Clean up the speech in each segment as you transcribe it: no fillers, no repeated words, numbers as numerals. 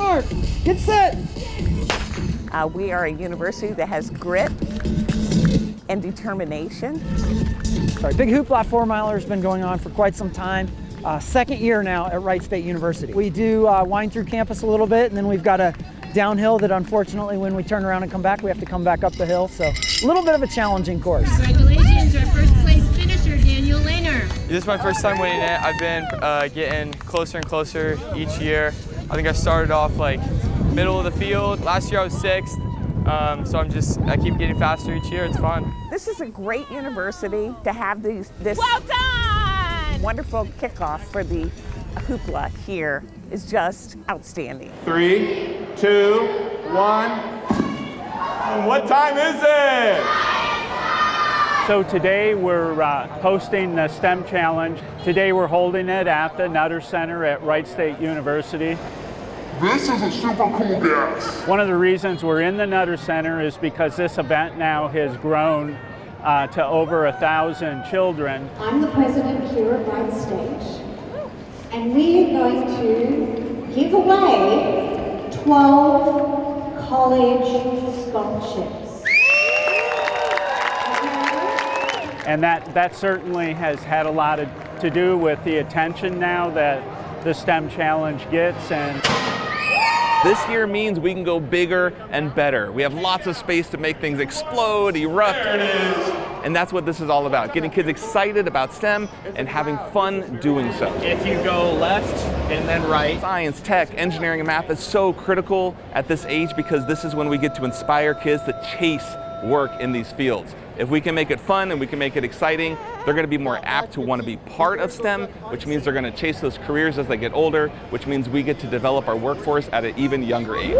mark, get set. We are a university that has grit and determination. Big Hoopla 4-miler has been going on for quite some time. Second year now at Wright State University. We do wind through campus a little bit, and then we've got a downhill that unfortunately when we turn around and come back, we have to come back up the hill. So a little bit of a challenging course. Congratulations, our first place finisher, Daniel Lehner. This is my first time winning it. I've been getting closer and closer each year. I think I started off like middle of the field. Last year I was 6th, so I keep getting faster each year. It's fun. This is a great university to have this Well done! wonderful kickoff for the Hoopla here is just outstanding. 3, 2, 1. And what time is it? So today we're hosting the STEM Challenge. Today we're holding it at the Nutter Center at Wright State University. This is a super cool guess. One of the reasons we're in the Nutter Center is because this event now has grown to over 1,000 children. I'm the president here at Wright State, and we are going to give away 12 college scholarships. And that certainly has had a lot to do with the attention now that the STEM Challenge gets. And this year means we can go bigger and better. We have lots of space to make things explode, erupt. There it is. And that's what this is all about, getting kids excited about STEM and having fun doing so. If you go left and then right. Science, tech, engineering, and math is so critical at this age because this is when we get to inspire kids to chase work in these fields. If we can make it fun and we can make it exciting, they're going to be more apt to want to be part of STEM, which means they're going to chase those careers as they get older, which means we get to develop our workforce at an even younger age.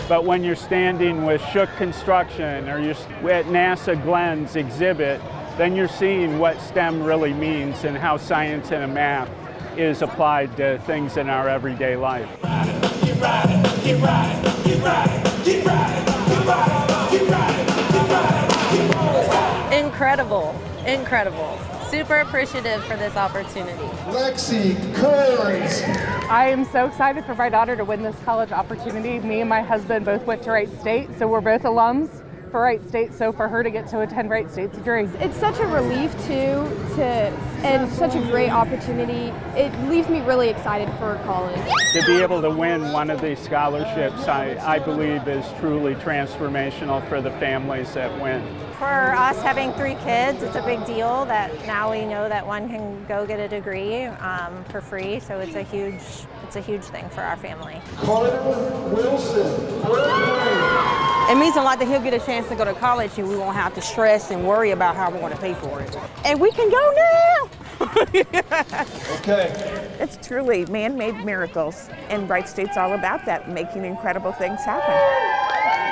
But when you're standing with Shook Construction or you're at NASA Glenn's exhibit, then you're seeing what STEM really means and how science and math is applied to things in our everyday life. Keep riding, keep riding, keep riding, keep riding, keep riding, keep riding, keep riding. Incredible, incredible. Super appreciative for this opportunity. Lexi Kearns. I am so excited for my daughter to win this college opportunity. Me and my husband both went to Wright State, so we're both alums for Wright State, so for her to get to attend Wright State's a dream. It's such a relief and such a great opportunity. It leaves me really excited for college. To be able to win one of these scholarships, I believe is truly transformational for the families that win. For us having 3 kids, it's a big deal that now we know that one can go get a degree for free, so it's a huge thing for our family. Carter Wilson. It means a lot that he'll get a chance to go to college and we won't have to stress and worry about how we're going to pay for it. And we can go now! Okay. It's truly man-made miracles, and Wright State's all about that, making incredible things happen.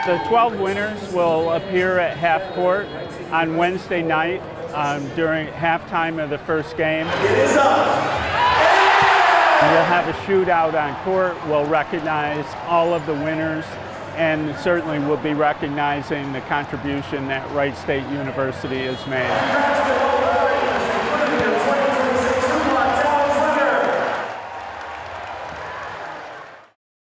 The 12 winners will appear at half court on Wednesday night during halftime of the first game. It's up. We'll have a shootout on court. We'll recognize all of the winners, and certainly we'll be recognizing the contribution that Wright State University has made.